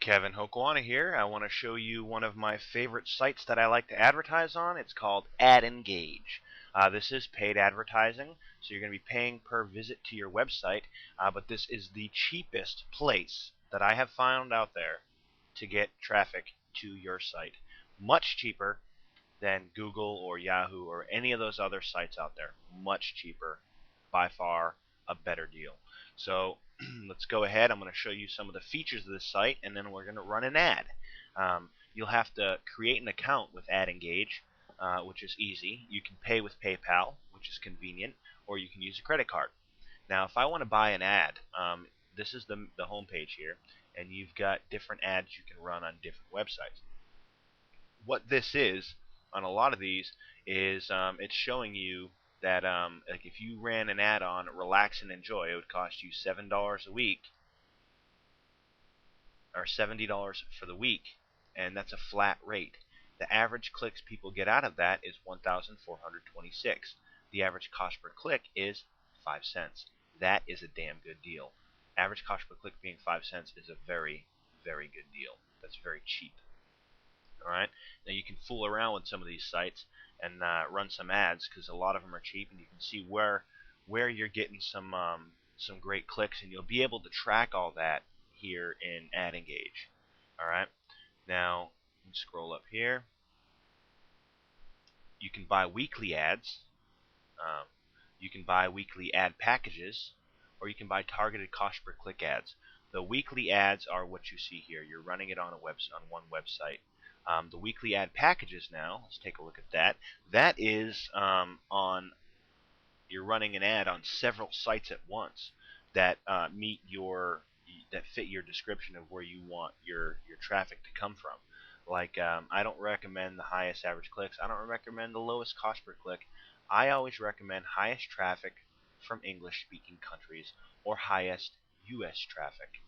Kevin Hokoana here. I want to show you one of my favorite sites that I like to advertise on. It's called Ad Engage. This is paid advertising, so you're going to be paying per visit to your website, but this is the cheapest place that I have found out there to get traffic to your site. Much cheaper than Google or Yahoo or any of those other sites out there. Much cheaper. By far a better deal. So let's go ahead. I'm going to show you some of the features of this site, and then we're going to run an ad. You'll have to create an account with Ad Engage, which is easy. You can pay with PayPal, which is convenient, or you can use a credit card. Now, if I want to buy an ad, this is the home page here, and you've got different ads you can run on different websites. What this is on a lot of these is it's showing you that like if you ran an ad on Relax and Enjoy, it would cost you $7 a week or $70 for the week, and that's a flat rate. The average clicks people get out of that is 1,426. The average cost per click is 5 cents. That is a damn good deal. Average cost per click being 5 cents is a very, very good deal. That's very cheap. Alright, now you can fool around with some of these sites and run some ads because a lot of them are cheap, and you can see where you're getting some great clicks, and you'll be able to track all that here in Ad Engage. Alright, now scroll up here. You can buy weekly ads, you can buy weekly ad packages, or you can buy targeted cost per click ads. The weekly ads are what you see here. You're running it on one website. The weekly ad packages now, let's take a look at that. That is you're running an ad on several sites at once that that fit your description of where you want your traffic to come from. Like I don't recommend the highest average clicks. I don't recommend the lowest cost per click. I always recommend highest traffic from English-speaking countries or highest U.S. traffic.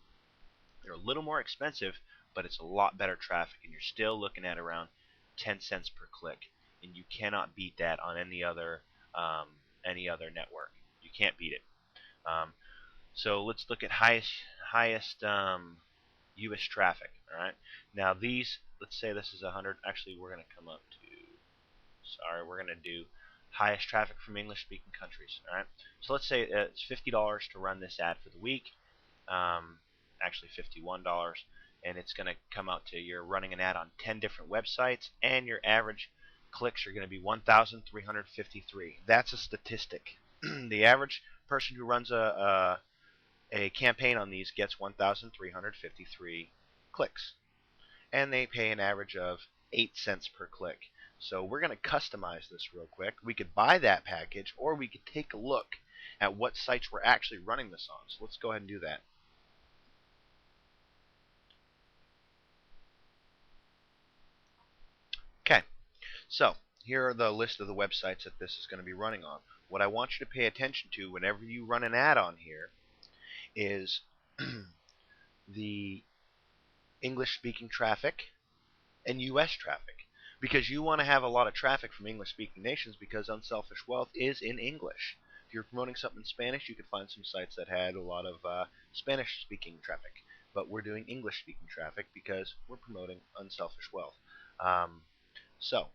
They're a little more expensive, but it's a lot better traffic, and you're still looking at around 10 cents per click, and you cannot beat that on any other network. You can't beat it. So let's look at highest U.S. traffic. All right. Now these, let's say this is 100. Actually, we're going to come up to. Sorry, we're going to do highest traffic from English-speaking countries. All right. So let's say it's $50 to run this ad for the week. Actually, $51. And it's going to come out to you're running an ad on 10 different websites, and your average clicks are going to be 1,353. That's a statistic. The average person who runs a campaign on these gets 1,353 clicks, and they pay an average of 8 cents per click. So we're going to customize this real quick. We could buy that package, or we could take a look at what sites we're actually running this on. So let's go ahead and do that. Okay, so here are the list of the websites that this is going to be running on. What I want you to pay attention to whenever you run an ad on here is the English-speaking traffic and U.S. traffic, because you want to have a lot of traffic from English-speaking nations, because Unselfish Wealth is in English. If you're promoting something in Spanish, you could find some sites that had a lot of Spanish-speaking traffic, but we're doing English-speaking traffic because we're promoting Unselfish Wealth. So,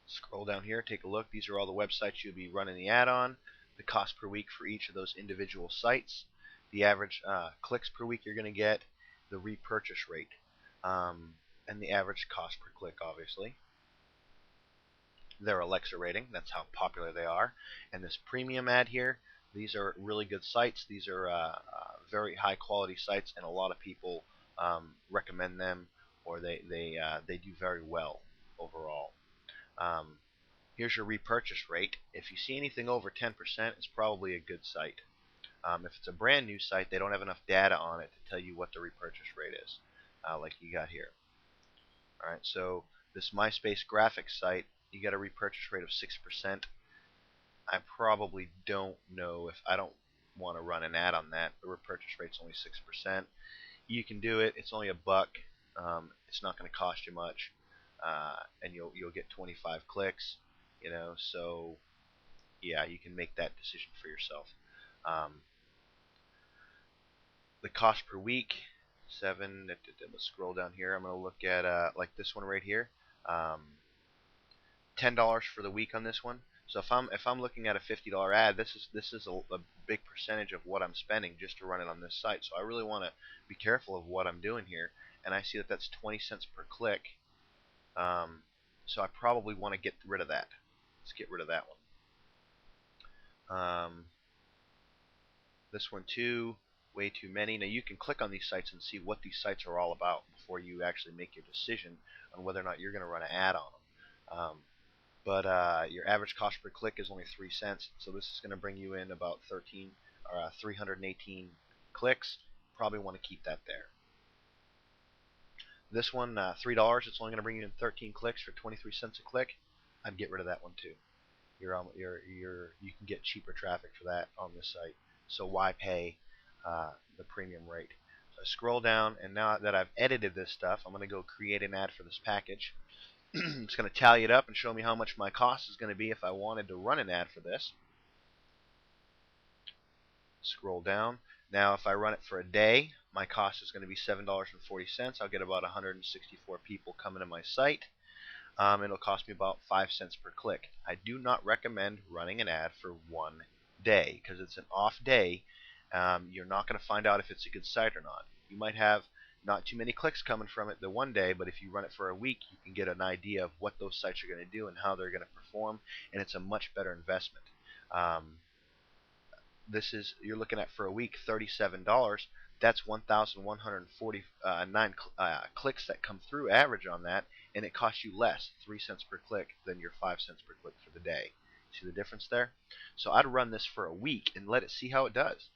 scroll down here, take a look. These are all the websites you'll be running the ad on, the cost per week for each of those individual sites, the average clicks per week you're going to get, the repurchase rate, and the average cost per click, obviously. Their Alexa rating, that's how popular they are. And this premium ad here, these are really good sites. These are very high quality sites, and a lot of people recommend them, or they do very well overall. Here's your repurchase rate. If you see anything over 10%, it's probably a good site. If it's a brand new site, they don't have enough data on it to tell you what the repurchase rate is, like you got here. Alright, so this MySpace graphics site, you got a repurchase rate of 6%. I probably don't know if I don't want to run an ad on that. The repurchase rate's only 6%. You can do it. It's only $1. It's not going to cost you much, and you'll get 25 clicks. So yeah, you can make that decision for yourself. The cost per week, 7. Let's scroll down here. I'm going to look at like this one right here. Um, $10 for the week on this one. So if I'm looking at a $50 ad, this is a big percentage of what I'm spending just to run it on this site. So I really want to be careful of what I'm doing here. And I see that that's 20 cents per click. So I probably want to get rid of that. Let's get rid of that one. This one too, way too many. Now you can click on these sites and see what these sites are all about before you actually make your decision on whether or not you're going to run an ad on them. But your average cost per click is only 3 cents, so this is going to bring you in about 318 clicks. Probably want to keep that there. This one, $3. It's only going to bring you in 13 clicks for 23 cents a click. I'd get rid of that one too. You can get cheaper traffic for that on this site. So why pay the premium rate? So I scroll down, and now that I've edited this stuff, I'm going to go create an ad for this package. It's going to tally it up and show me how much my cost is going to be if I wanted to run an ad for this. Scroll down. Now if I run it for a day, my cost is going to be $7.40. I'll get about 164 people coming to my site. It'll cost me about 5 cents per click. I do not recommend running an ad for one day because it's an off day. You're not going to find out if it's a good site or not. You might have not too many clicks coming from it the one day, but if you run it for a week, you can get an idea of what those sites are going to do and how they're going to perform, and it's a much better investment. You're looking at for a week $37. That's 1,149 clicks that come through average on that, and it costs you less, 3 cents per click, than your 5 cents per click for the day. See the difference there? So I'd run this for a week and let it see how it does.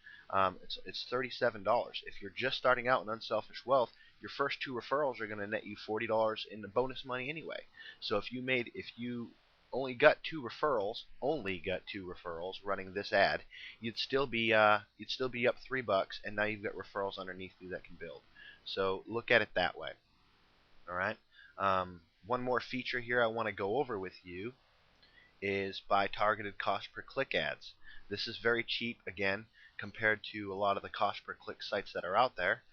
It's $37. If you're just starting out in Unselfish Wealth, your first 2 referrals are going to net you $40 in the bonus money anyway. So if you only got 2 referrals running this ad, you'd still be up $3, and now you've got referrals underneath you that can build. So look at it that way. All right. One more feature here I want to go over with you is buy targeted cost per click ads. This is very cheap again compared to a lot of the cost per click sites that are out there.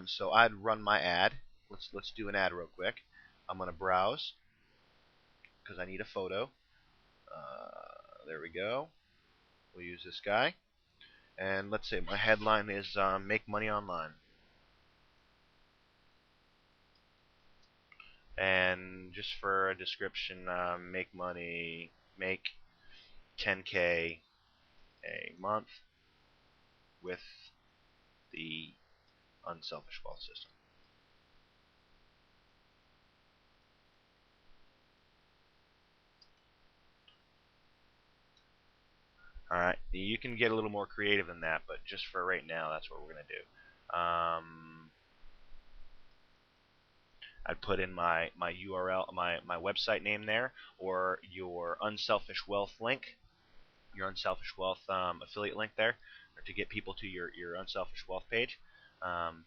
So I'd run my ad. Let's do an ad real quick. I'm going to browse because I need a photo. There we go. We'll use this guy. And let's say my headline is Make Money Online. And just for a description, make 10K a month with the Unselfish Wealth System. Alright, you can get a little more creative than that, but just for right now, that's what we're going to do. I'd put in my URL, my website name there, or your Unselfish Wealth link, your Unselfish Wealth affiliate link there, or to get people to your Unselfish Wealth page. And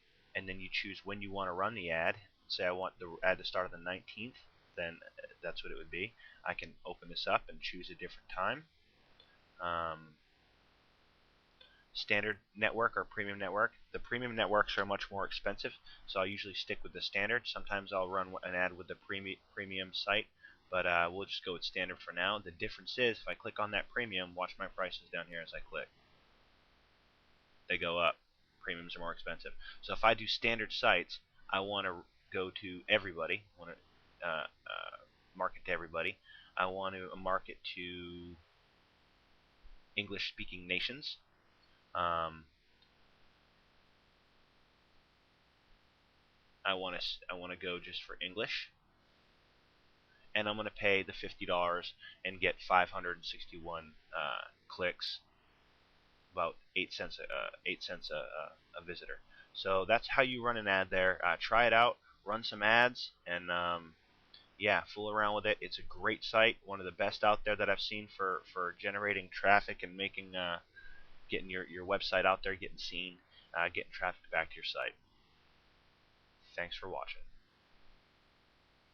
then you choose when you want to run the ad. Say I want the ad to start on the 19th, then that's what it would be. I can open this up and choose a different time. Standard network or premium network. The premium networks are much more expensive, so I'll usually stick with the standard. Sometimes I'll run an ad with the premium site, but we'll just go with standard for now. The difference is if I click on that premium, watch my prices down here as I click. They go up. Premiums are more expensive. So if I do standard sites, I want to go to everybody. I want to market to everybody. I want to market to English-speaking nations. I want to go just for English, and I'm going to pay the $50 and get 561 clicks, about 8 cents a visitor. So that's how you run an ad there. Try it out, run some ads, and yeah, fool around with it. It's a great site, one of the best out there that I've seen for generating traffic and making getting your website out there, getting seen, getting traffic back to your site. Thanks for watching.